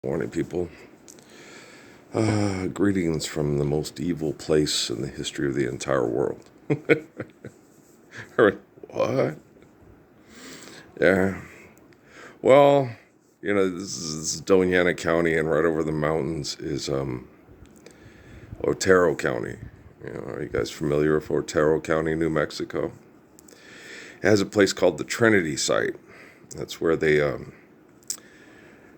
Morning, people. Greetings from the most evil place in the history of the entire world. What? Yeah. Well, this is Doñana County, and right over the mountains is Otero County. Are you guys familiar with Otero County, New Mexico? It has a place called the Trinity Site. That's where they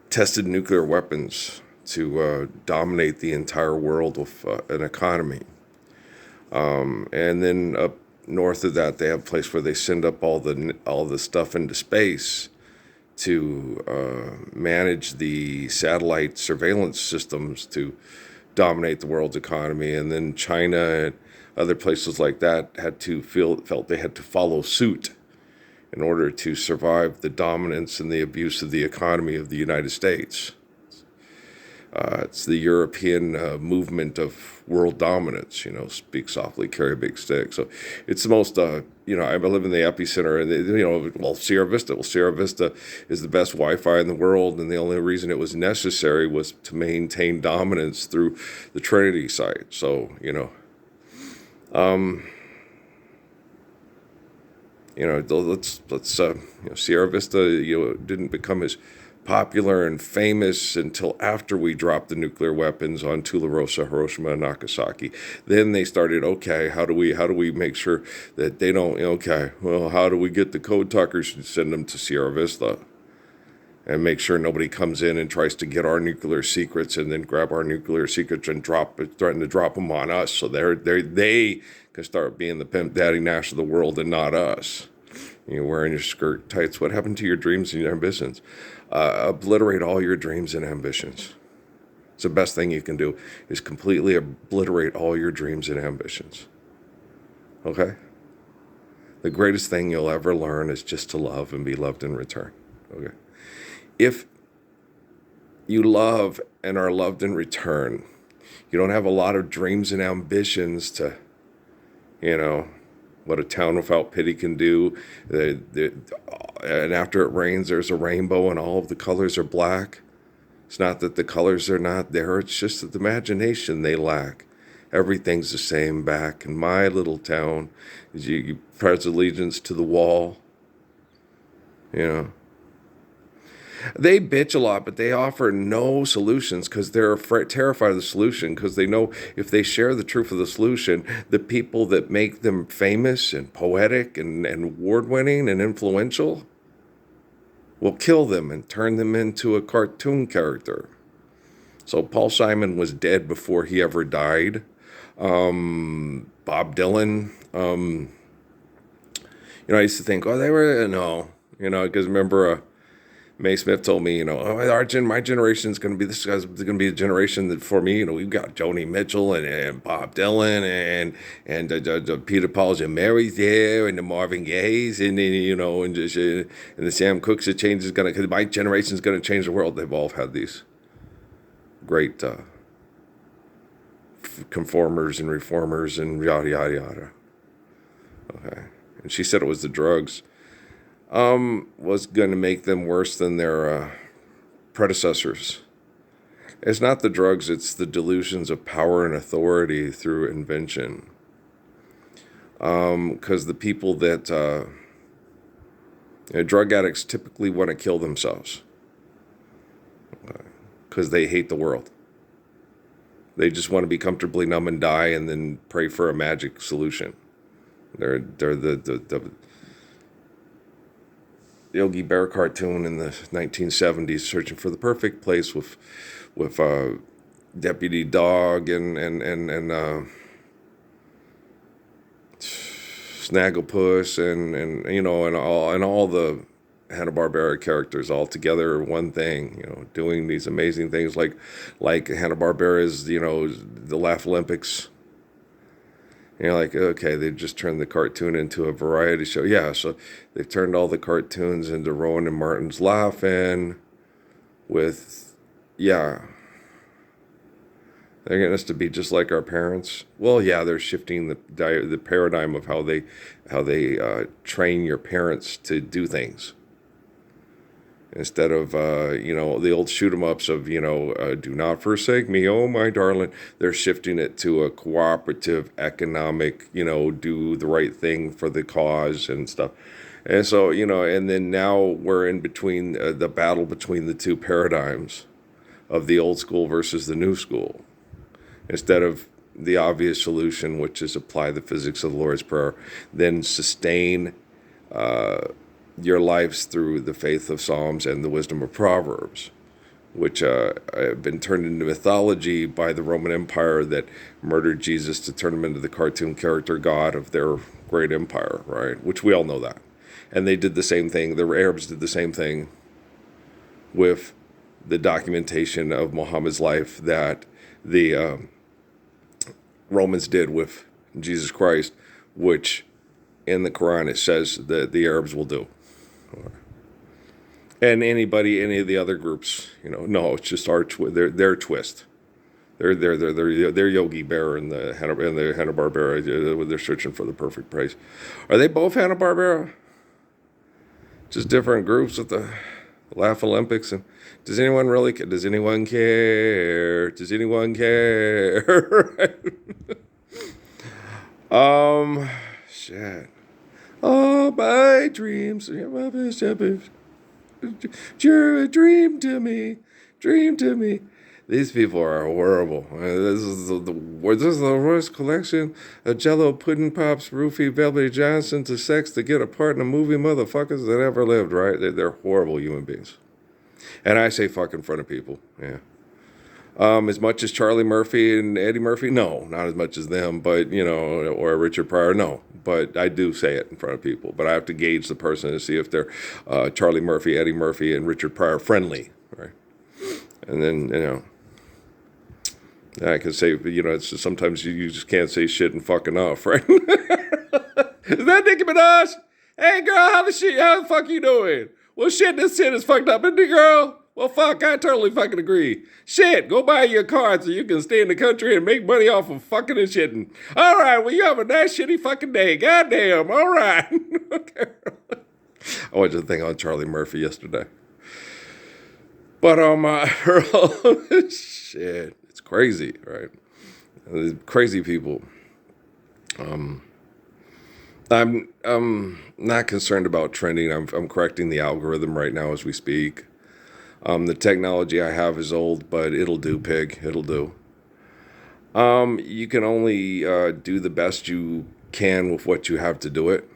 tested nuclear weapons to dominate the entire world with an economy. And then up north of that, they have a place where they send up all the stuff into space to manage the satellite surveillance systems to dominate the world's economy. And then China and other places like that felt they had to follow suit in order to survive the dominance and the abuse of the economy of the United States. It's the European movement of world dominance, speak softly, carry a big stick. So it's the most, I live in the epicenter, and, Sierra Vista. Well, Sierra Vista is the best Wi-Fi in the world, and the only reason it was necessary was to maintain dominance through the Trinity site. So, Sierra Vista, didn't become as popular and famous until after we dropped the nuclear weapons on Tularosa, Hiroshima, and Nagasaki. Then they started, okay, how do we make sure that they don't, how do we get the code talkers to send them to Sierra Vista and make sure nobody comes in and tries to get our nuclear secrets and then grab our nuclear secrets and threaten to drop them on us, so they can start being the pimp daddy nash of the world and not us. You're wearing your skirt tights. What happened to your dreams and your ambitions? Obliterate all your dreams and ambitions. It's the best thing you can do, is completely obliterate all your dreams and ambitions. Okay? The greatest thing you'll ever learn is just to love and be loved in return. Okay? If you love and are loved in return, you don't have a lot of dreams and ambitions to, what a town without pity can do. And after it rains, there's a rainbow and all of the colors are black. It's not that the colors are not there. It's just that the imagination they lack. Everything's the same back in my little town. You pledge allegiance to the wall. They bitch a lot, but they offer no solutions because they're terrified of the solution, because they know if they share the truth of the solution, the people that make them famous and poetic and award-winning and influential will kill them and turn them into a cartoon character. So Paul Simon was dead before he ever died. Bob Dylan, I used to think, they were, no, because remember, May Smith told me, my generation is going to be, this guy's going to be a generation that for me, we've got Joni Mitchell and Bob Dylan and Peter Paul's and Mary's there and the Marvin Gaye's and the Sam Cooks that changes because my generation is going to change the world. They've all had these great conformers and reformers and yada yada yada. Okay, and she said it was the drugs. Was going to make them worse than their predecessors. It's not the drugs, it's the delusions of power and authority through invention. Because the people that, drug addicts typically want to kill themselves. Because they hate the world. They just want to be comfortably numb and die and then pray for a magic solution. They're the Yogi Bear cartoon in the 1970s, searching for the perfect place with Deputy Dog and Snagglepuss and all the Hanna-Barbera characters all together one thing, doing these amazing things like Hanna-Barbera's, the Laugh Olympics. Okay, they've just turned the cartoon into a variety show. Yeah, so they've turned all the cartoons into Rowan and Martin's Laughing with, they're getting us to be just like our parents. Well, yeah, they're shifting the paradigm of how they train your parents to do things. Instead of, the old shoot 'em ups of, do not forsake me, oh my darling. They're shifting it to a cooperative, economic, do the right thing for the cause and stuff. And so, and then now we're in between the battle between the two paradigms of the old school versus the new school. Instead of the obvious solution, which is apply the physics of the Lord's Prayer, then sustain your lives through the faith of Psalms and the wisdom of Proverbs, which have been turned into mythology by the Roman Empire that murdered Jesus to turn him into the cartoon character god of their great empire, right? Which we all know that. And they did the same thing. The Arabs did the same thing with the documentation of Muhammad's life that the Romans did with Jesus Christ, which in the Quran it says that the Arabs will do. And any of the other groups, no, it's just their twist. They're Yogi Bear and the Hanna-Barbera. They're searching for the perfect price. Are they both Hanna-Barbera? Just different groups with the Laugh Olympics. And does anyone care? Does anyone care? Shit. All my dreams, you're a dream to me, These people are horrible. This is the worst collection of Jello, Pudding Pops, Roofie, Velvety Johnson to sex to get a part in a movie, motherfuckers that ever lived. Right? They're horrible human beings, and I say fuck in front of people. Yeah. As much as Charlie Murphy and Eddie Murphy, no, not as much as them, but, or Richard Pryor, no. But I do say it in front of people. But I have to gauge the person to see if they're Charlie Murphy, Eddie Murphy, and Richard Pryor friendly, right? And then, I can say, it's just, sometimes you just can't say shit and fuck enough, right? Is that Nicki Minaj? Hey, girl, how the fuck you doing? Well, shit, this shit is fucked up, isn't it, girl? Well, fuck, I totally fucking agree. Shit, go buy your car so you can stay in the country and make money off of fucking and shitting. All right, well, you have a nice shitty fucking day. Goddamn, all right. Okay. I watched a thing on Charlie Murphy yesterday. But shit, it's crazy, right? These crazy people. I'm not concerned about trending. I'm correcting the algorithm right now as we speak. The technology I have is old, but it'll do, pig. It'll do. You can only do the best you can with what you have to do it.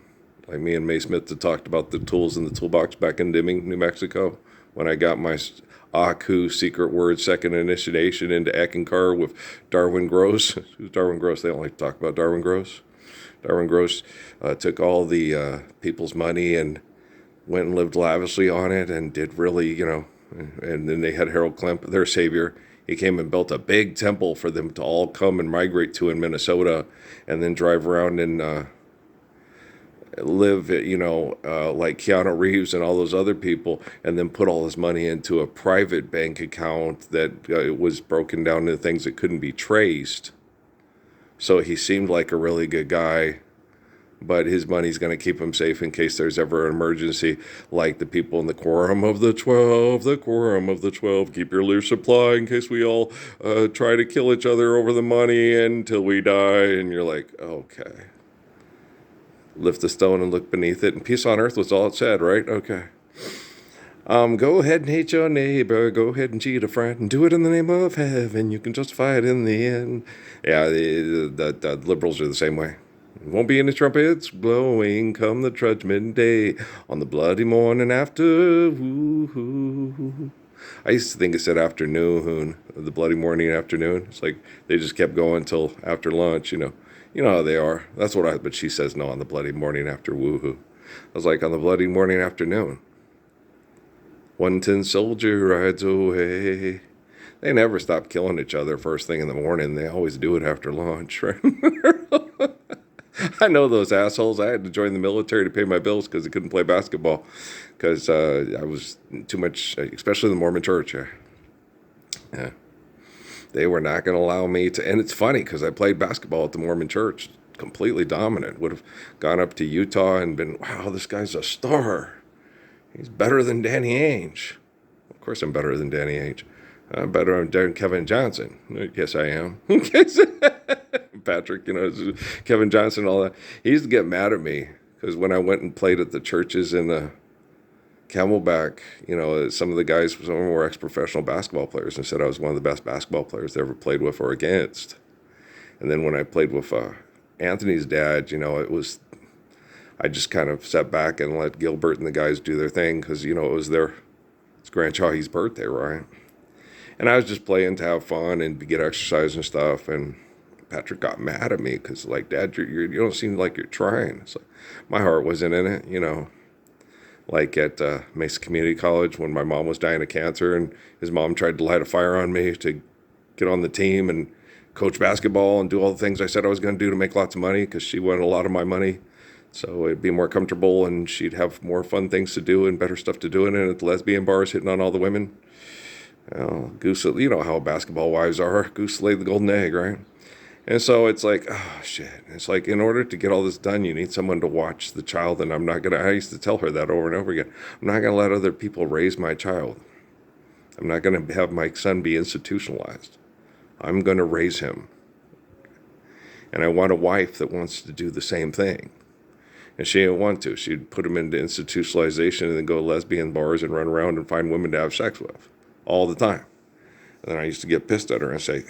Like me and May Smith had talked about the tools in the toolbox back in Deming, New Mexico, when I got my Aku secret word second initiation into Eckankar with Darwin Gross. Who's Darwin Gross? They don't like to talk about Darwin Gross. Darwin Gross took all the people's money and went and lived lavishly on it and did really, and then they had Harold Klemp, their savior. He came and built a big temple for them to all come and migrate to in Minnesota and then drive around and live, like Keanu Reeves and all those other people, and then put all his money into a private bank account that was broken down into things that couldn't be traced. So he seemed like a really good guy, but his money's going to keep him safe in case there's ever an emergency, like the people in the Quorum of the 12, keep your leave supply in case we all try to kill each other over the money until we die. And you're like, okay. Lift the stone and look beneath it, and peace on earth was all it said, right? Okay. Go ahead and hate your neighbor, go ahead and cheat a friend, and do it in the name of heaven. You can justify it in the end. Yeah, the liberals are the same way. Won't be any trumpets blowing come the judgment day on the bloody morning after. Woo-hoo. I used to think it said afternoon, the bloody morning afternoon. It's like they just kept going till after lunch, You know how they are. That's what but she says no, on the bloody morning after woohoo. I was like, on the bloody morning afternoon. 110 soldier rides away. They never stop killing each other first thing in the morning. They always do it after lunch, right? I know those assholes. I had to join the military to pay my bills because I couldn't play basketball because I was too much, especially the Mormon church. Yeah. They were not going to allow me to, and it's funny because I played basketball at the Mormon church, completely dominant. Would have gone up to Utah and been, wow, this guy's a star. He's better than Danny Ainge. Of course I'm better than Danny Ainge. I'm better than Kevin Johnson. Yes, I am. Patrick, Kevin Johnson, all that. He used to get mad at me because when I went and played at the churches in Camelback, some of the guys, some of them were ex-professional basketball players and said I was one of the best basketball players they ever played with or against. And then when I played with Anthony's dad, I just kind of sat back and let Gilbert and the guys do their thing because, it was it's Grant Chahi's birthday, right? And I was just playing to have fun and to get exercise and stuff. And Patrick got mad at me because, like, Dad, you don't seem like you're trying. So my heart wasn't in it, Like at Mesa Community College when my mom was dying of cancer and his mom tried to light a fire on me to get on the team and coach basketball and do all the things I said I was going to do to make lots of money because she wanted a lot of my money. So it'd be more comfortable and she'd have more fun things to do and better stuff to do in it at the lesbian bars, hitting on all the women. Goose, you know how basketball wives are. Goose laid the golden egg, right? And so it's like, oh, shit. It's like, in order to get all this done, you need someone to watch the child. And I used to tell her that over and over again. I'm not going to let other people raise my child. I'm not going to have my son be institutionalized. I'm going to raise him. And I want a wife that wants to do the same thing. And she didn't want to. She'd put him into institutionalization and then go to lesbian bars and run around and find women to have sex with all the time. And then I used to get pissed at her and say,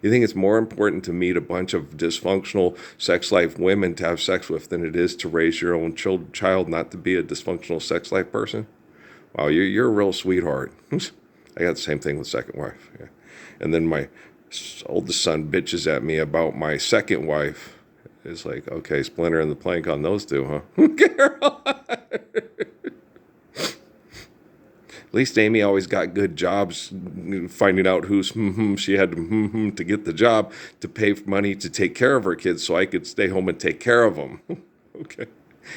you think it's more important to meet a bunch of dysfunctional sex life women to have sex with than it is to raise your own child not to be a dysfunctional sex life person? Wow, you're a real sweetheart. I got the same thing with second wife. Yeah. And then my oldest son bitches at me about my second wife. It's like, okay, splinter in the plank on those two, huh? At least Amy always got good jobs finding out who's she had to get the job to pay money to take care of her kids so I could stay home and take care of them. Okay.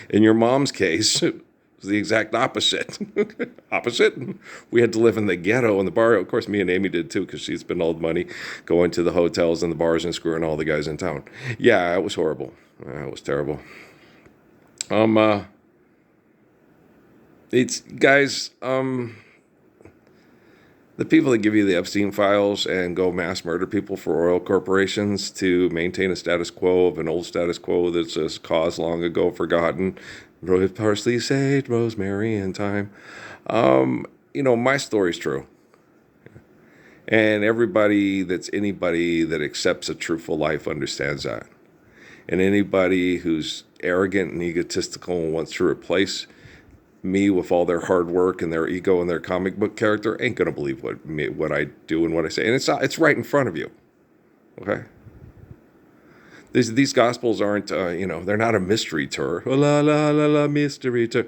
In your mom's case, it was the exact opposite. Opposite? We had to live in the ghetto and the bar. Of course, me and Amy did too because she spent all the money going to the hotels and the bars and screwing all the guys in town. Yeah, it was horrible. It was terrible. It's guys, the people that give you the Epstein files and go mass murder people for oil corporations to maintain a status quo of an old status quo that's a cause long ago forgotten. Parsley, sage, rosemary, and thyme. My story's true. And anybody that accepts a truthful life understands that. And anybody who's arrogant and egotistical and wants to replace me with all their hard work and their ego and their comic book character ain't gonna believe what I do and what I say. And it's right in front of you. Okay? These gospels aren't, they're not a mystery tour. La, la, la, la, mystery tour.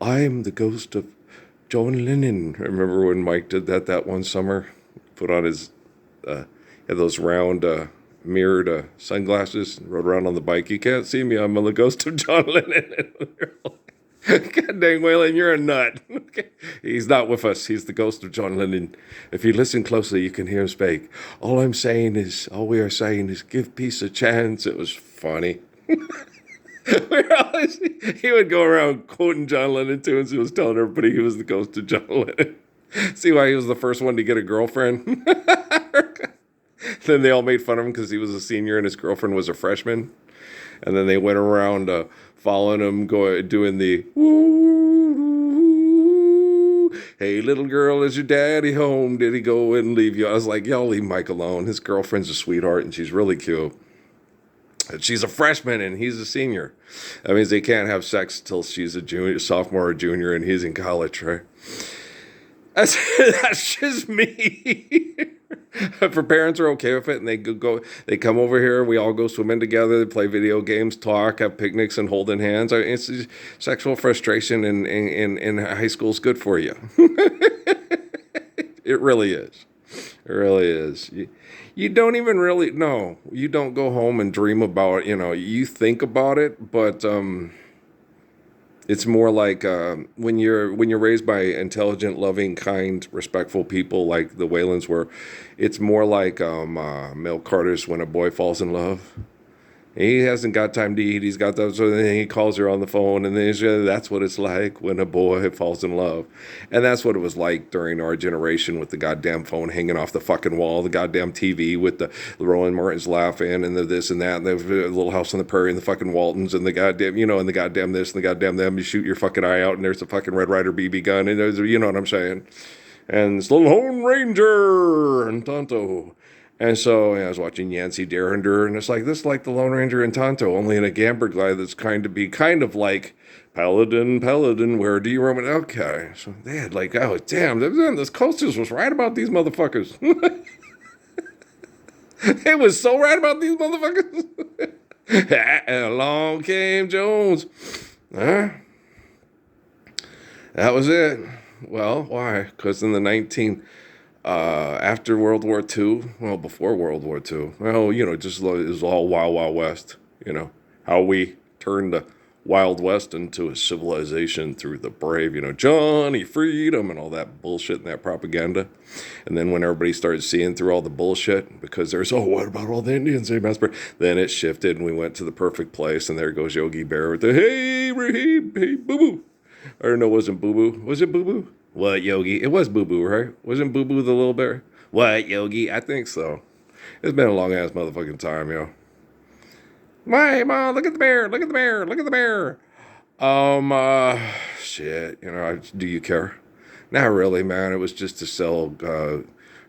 I'm the ghost of John Lennon. Remember when Mike did that one summer? Put on his, had those round mirrored sunglasses and rode around on the bike. You can't see me. I'm the ghost of John Lennon. God dang, Waylon, you're a nut. Okay. He's not with us. He's the ghost of John Lennon. If you listen closely, you can hear him speak. All we are saying is give peace a chance. It was funny. He would go around quoting John Lennon tunes. He was telling everybody he was the ghost of John Lennon. See why he was the first one to get a girlfriend? Then they all made fun of him because he was a senior and his girlfriend was a freshman. And then they went around following him, doing the woo, hey, little girl, is your daddy home? Did he go and leave you? I was like, y'all leave Mike alone. His girlfriend's a sweetheart, and she's really cute. And she's a freshman, and he's a senior. That means they can't have sex till she's a sophomore or junior, and he's in college, right? That's just me. If her parents are okay with it and they come over here, we all go swimming together, they play video games, talk, have picnics, and holding hands. It's sexual frustration in high school is good for you. It really is. It really is. You don't even really, no, you don't go home and dream about it. You think about it, but it's more like when you're raised by intelligent, loving, kind, respectful people like the Whalens were. It's more like Mel Carter's "When a Boy Falls in Love." He hasn't got time to eat. He's got those. So then he calls her on the phone, and then that's what it's like when a boy falls in love, and that's what it was like during our generation with the goddamn phone hanging off the fucking wall, the goddamn TV with the Roland Martin's laughing, and the this and that, and the Little House on the Prairie, and the fucking Waltons, and the goddamn, and the goddamn this and the goddamn them. You shoot your fucking eye out, and there's a fucking Red Ryder BB gun, and there's, you know what I'm saying, and it's the Lone Ranger and Tonto. And so I was watching Yancey Derringer, and it's like this, like the Lone Ranger and Tonto, only in a Gamber glide that's kind of like Paladin, where do you roam? Okay, so they had like, oh damn, this Costas was right about these motherfuckers. It was so right about these motherfuckers. And along came Jones. Huh? That was it. Well, why? Because in the after World War II, well, before World War II, well, just it was all Wild Wild West, how we turned the Wild West into a civilization through the brave, Johnny Freedom and all that bullshit and that propaganda. And then when everybody started seeing through all the bullshit, because there's, what about all the Indians they massacred? Then it shifted and we went to the perfect place, and there goes Yogi Bear with the, hey, Raheem, hey, boo-boo. Or no, it wasn't boo-boo. Was it boo-boo? What, Yogi? It was Boo Boo, right? Wasn't Boo Boo the little bear? What, Yogi? I think so. It's been a long-ass motherfucking time, Hey, Mom, look at the bear. Look at the bear. Look at the bear. Shit. Do you care? Not really, man. It was just to sell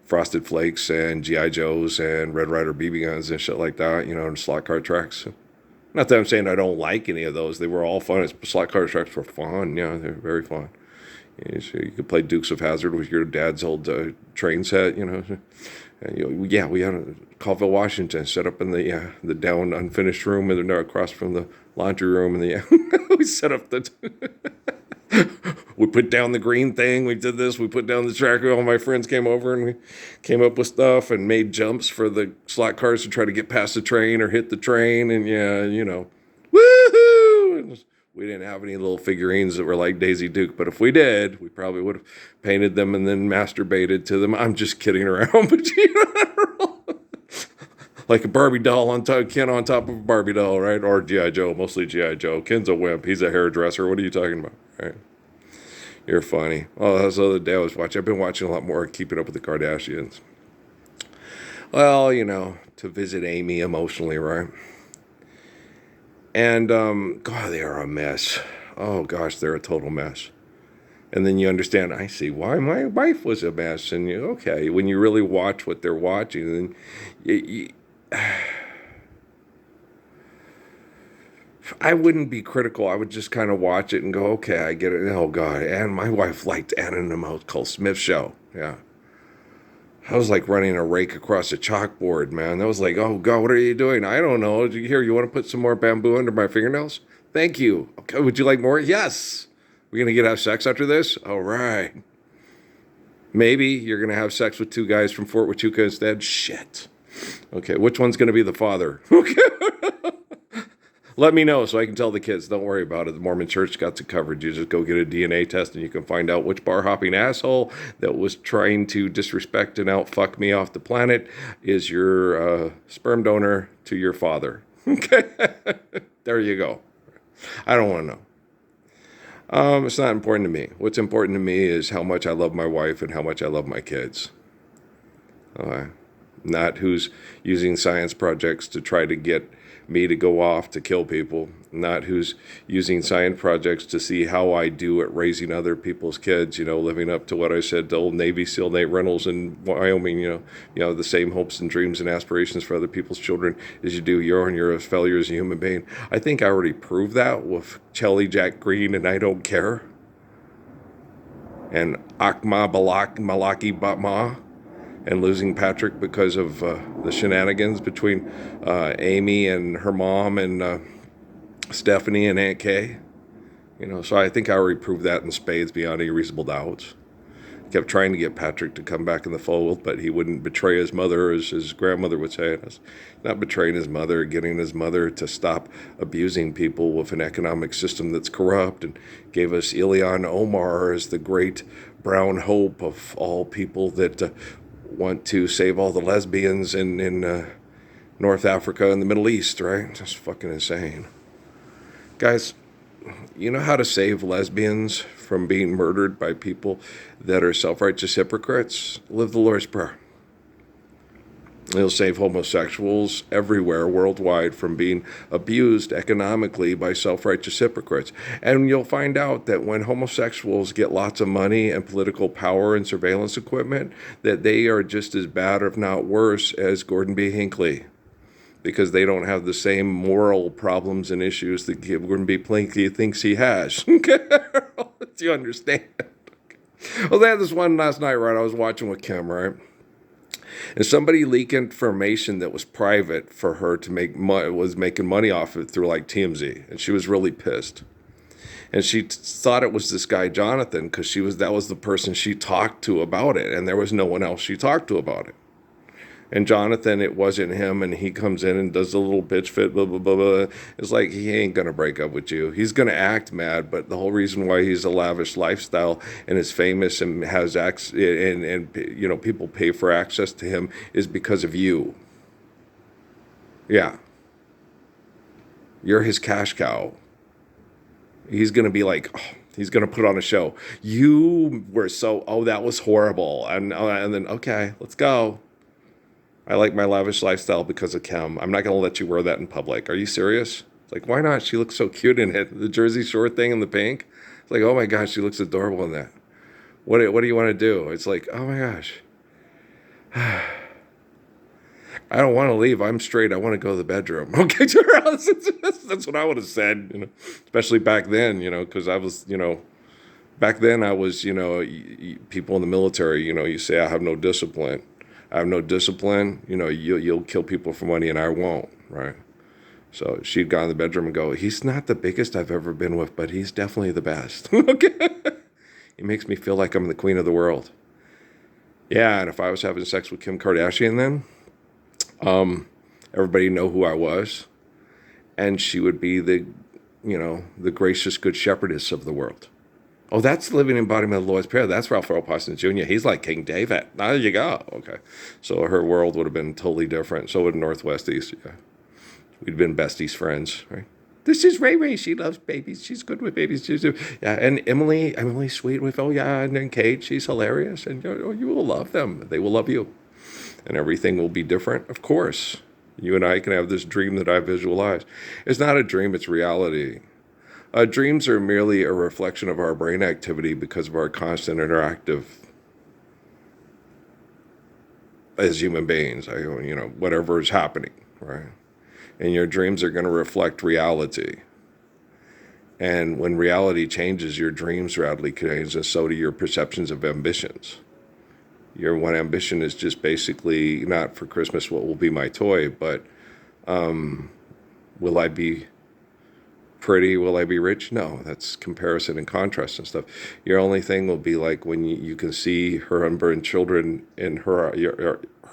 Frosted Flakes and G.I. Joes and Red Ryder BB guns and shit like that, and slot car tracks. Not that I'm saying I don't like any of those. They were all fun. Slot car tracks were fun. Yeah, they're very fun. So you could play Dukes of Hazzard with your dad's old train set, And, we had a Colville, Washington, set up in the down unfinished room, and across from the laundry room, and we set up we put down the green thing. We did this. We put down the track. All my friends came over, and we came up with stuff and made jumps for the slot cars to try to get past the train or hit the train, and woohoo! We didn't have any little figurines that were like Daisy Duke, but if we did, we probably would have painted them and then masturbated to them. I'm just kidding around, but like a Barbie doll Ken on top of a Barbie doll, right? Or G.I. Joe, mostly G.I. Joe. Ken's a wimp. He's a hairdresser. What are you talking about? Right? You're funny. Oh, that was the other day I was watching. I've been watching a lot more Keeping Up with the Kardashians. Well, to visit Amy emotionally, right? And, God, they are a mess. Oh, gosh, they're a total mess. And then you understand, I see why my wife was a mess. And when you really watch what they're watching, then I wouldn't be critical. I would just kind of watch it and go, okay, I get it. Oh, God. And my wife liked Anna and the Mouse Called Smith show. Yeah. I was like running a rake across a chalkboard, man. That was like, oh, God, what are you doing? I don't know. Here, you want to put some more bamboo under my fingernails? Thank you. Okay, would you like more? Yes. We're going to have sex after this? All right. Maybe you're going to have sex with two guys from Fort Huachuca instead? Shit. Okay, which one's going to be the father? Okay. Let me know so I can tell the kids. Don't worry about it. The Mormon Church got you covered. You just go get a DNA test and you can find out which bar-hopping asshole that was trying to disrespect and out-fuck me off the planet is your sperm donor to your father. Okay? There you go. I don't want to know. It's not important to me. What's important to me is how much I love my wife and how much I love my kids. Not who's using science projects to try to get me to go off to kill people, not who's using science projects to see how I do at raising other people's kids, living up to what I said to old Navy SEAL Nate Reynolds in Wyoming, the same hopes and dreams and aspirations for other people's children as you do your own. You're a failure as a human being. I think I already proved that with Chelly Jack Green and I Don't Care, and Akma Balak Malaki Batma, and losing Patrick because of the shenanigans between Amy and her mom and Stephanie and Aunt Kay. So I think I already proved that in spades beyond any reasonable doubts. Kept trying to get Patrick to come back in the fold, but he wouldn't betray his mother, as his grandmother would say. Not betraying his mother, getting his mother to stop abusing people with an economic system that's corrupt, and gave us Ilhan Omar as the great brown hope of all people that want to save all the lesbians in North Africa and the Middle East, right? That's fucking insane. Guys, you know how to save lesbians from being murdered by people that are self-righteous hypocrites? Live the Lord's Prayer. It'll save homosexuals everywhere worldwide from being abused economically by self-righteous hypocrites. And you'll find out that when homosexuals get lots of money and political power and surveillance equipment, that they are just as bad, if not worse, as Gordon B. Hinckley, because they don't have the same moral problems and issues that Gordon B. Hinckley thinks he has. Do you understand? Well, they had this one last night, right? I was watching with Kim, right? And somebody leaked information that was private for her to make was making money off of it through like TMZ, and she was really pissed. And she thought it was this guy Jonathan because that was the person she talked to about it, and there was no one else she talked to about it. And Jonathan, it wasn't him, and he comes in and does a little bitch fit, blah, blah, blah, blah. It's like, he ain't going to break up with you. He's going to act mad, but the whole reason why he's a lavish lifestyle and is famous and has and you know, people pay for access to him is because of you. Yeah. You're his cash cow. He's going to be like, oh, he's going to put on a show. You were that was horrible. And then, okay, let's go. I like my lavish lifestyle because of Kim. I'm not going to let you wear that in public. Are you serious? It's like, why not? She looks so cute in it. The Jersey Shore thing in the pink. It's like, oh my gosh, she looks adorable in that. What do you want to do? It's like, oh my gosh. I don't want to leave. I'm straight. I want to go to the bedroom. Okay, that's what I would have said, you know, especially back then, you know, because I was, you know, back then I was, you know, people in the military, you know, you say I have no discipline. I have no discipline, you know, you'll kill people for money and I won't, right? So she'd go in the bedroom and go, he's not the biggest I've ever been with, but he's definitely the best. Okay. He makes me feel like I'm the queen of the world. Yeah, and if I was having sex with Kim Kardashian then, everybody know who I was. And she would be the, you know, the gracious good shepherdess of the world. Oh, that's the living embodiment of the Lord's Prayer. That's Ralph Earl Parsons Jr. He's like King David. There you go. Okay. So her world would have been totally different. So would Northwest East. Yeah. We'd been besties friends, right? This is Ray Ray. She loves babies. She's good with babies. Yeah. And Emily's sweet with, oh yeah. And then Kate, she's hilarious. And you will love them. They will love you. And everything will be different. Of course. You and I can have this dream that I visualize. It's not a dream. It's reality. Dreams are merely a reflection of our brain activity because of our constant interactive as human beings, you know, whatever is happening, right? And your dreams are going to reflect reality. And when reality changes, your dreams radically change, and so do your perceptions of ambitions. Your one ambition is just basically not for Christmas, what will be my toy, but will I be pretty? Will I be rich? No, that's comparison and contrast and stuff. Your only thing will be like when you can see her unborn children in her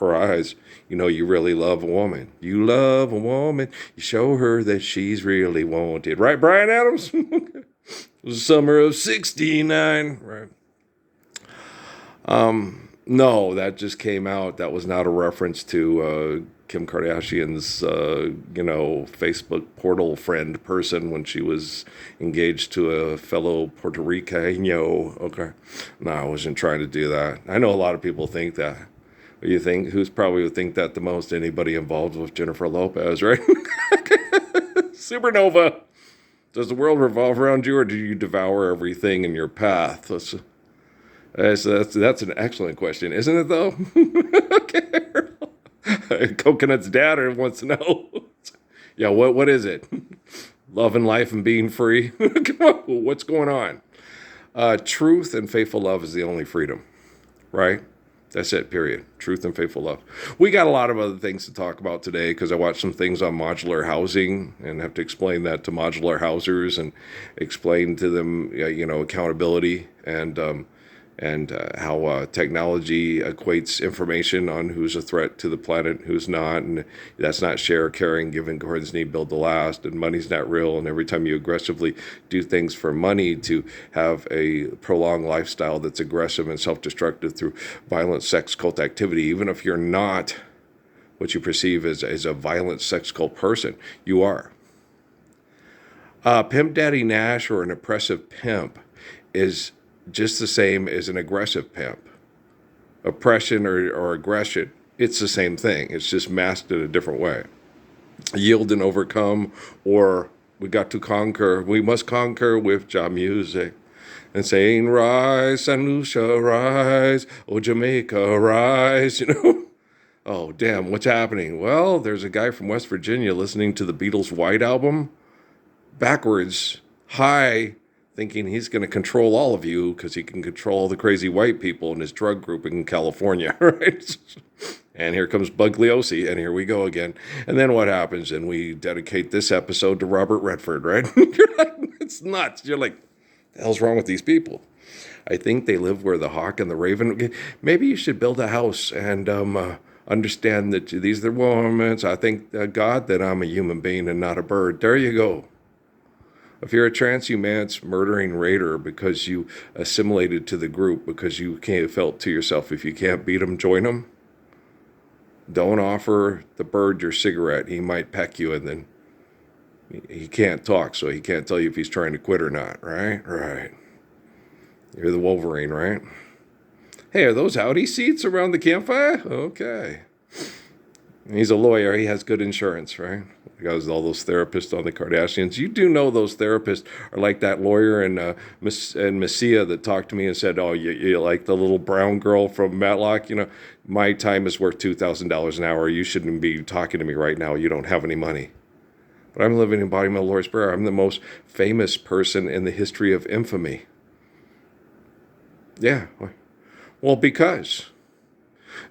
eyes, you know you really love a woman. You love a woman. You show her that she's really wanted. Right, Bryan Adams? It was the summer of 69. Right. No, that just came out. That was not a reference to Kim Kardashian's, you know, Facebook portal friend person when she was engaged to a fellow Puerto Ricano. Okay. No, I wasn't trying to do that. I know a lot of people think that. You think, who's probably would think that the most? Anybody involved with Jennifer Lopez, right? Supernova. Does the world revolve around you, or do you devour everything in your path? That's an excellent question, isn't it, though? Okay. Coconut's dad wants to know. Yeah, what is it? Love and life and being free? Come on, what's going on? Truth and faithful love is the only freedom, right? That's it, period. Truth and faithful love. We got a lot of other things to talk about today because I watched some things on modular housing and have to explain that to modular housers and explain to them, you know, accountability and how technology equates information on who's a threat to the planet, who's not, and that's not share, caring, giving, accordance, need, build to last, and money's not real, and every time you aggressively do things for money to have a prolonged lifestyle that's aggressive and self-destructive through violent sex cult activity, even if you're not what you perceive as a violent sex cult person. You are. Pimp Daddy Nash or an oppressive pimp is just the same as an aggressive pimp. Oppression or aggression, it's the same thing. It's just masked in a different way. Yield and overcome, or we got to conquer. We must conquer with Ja music. And saying, rise, San Lucia, rise. Oh, Jamaica, rise. Oh, damn, what's happening? Well, there's a guy from West Virginia listening to the Beatles' White Album backwards, high, thinking he's going to control all of you because he can control all the crazy white people in his drug group in California, right? And here comes Bugliosi, and here we go again. And then what happens? And we dedicate this episode to Robert Redford, right? You're like, it's nuts. You're like, the hell's wrong with these people? I think they live where the hawk and the raven. Maybe you should build a house and understand that these are moments. I thank God that I'm a human being and not a bird. There you go. If you're a transhumance murdering raider because you assimilated to the group, because you can't felt to yourself, if you can't beat them, join them. Don't offer the bird your cigarette. He might peck you, and then he can't talk, so he can't tell you if he's trying to quit or not, right? Right. You're the Wolverine, right? Hey, are those Audi seats around the campfire? Okay. He's a lawyer. He has good insurance, right? Because all those therapists on the Kardashians. You do know those therapists are like that lawyer and Messia that talked to me and said, oh, you like the little brown girl from Matlock? My time is worth $2,000 an hour. You shouldn't be talking to me right now. You don't have any money. But I'm living in embodiment of Lord's Prayer. I'm the most famous person in the history of infamy. Yeah. Well, because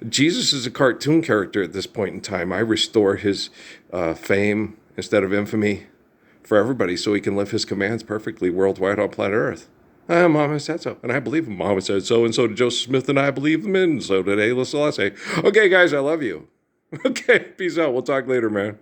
Jesus is a cartoon character at this point in time. I restore his fame instead of infamy for everybody so he can live his commands perfectly worldwide on planet Earth. Mama said so, and I believe him. Mama said so, and so did Joseph Smith, and I believe them in, and so did Haile Selassie. Okay, guys, I love you. Okay, peace out. We'll talk later, man.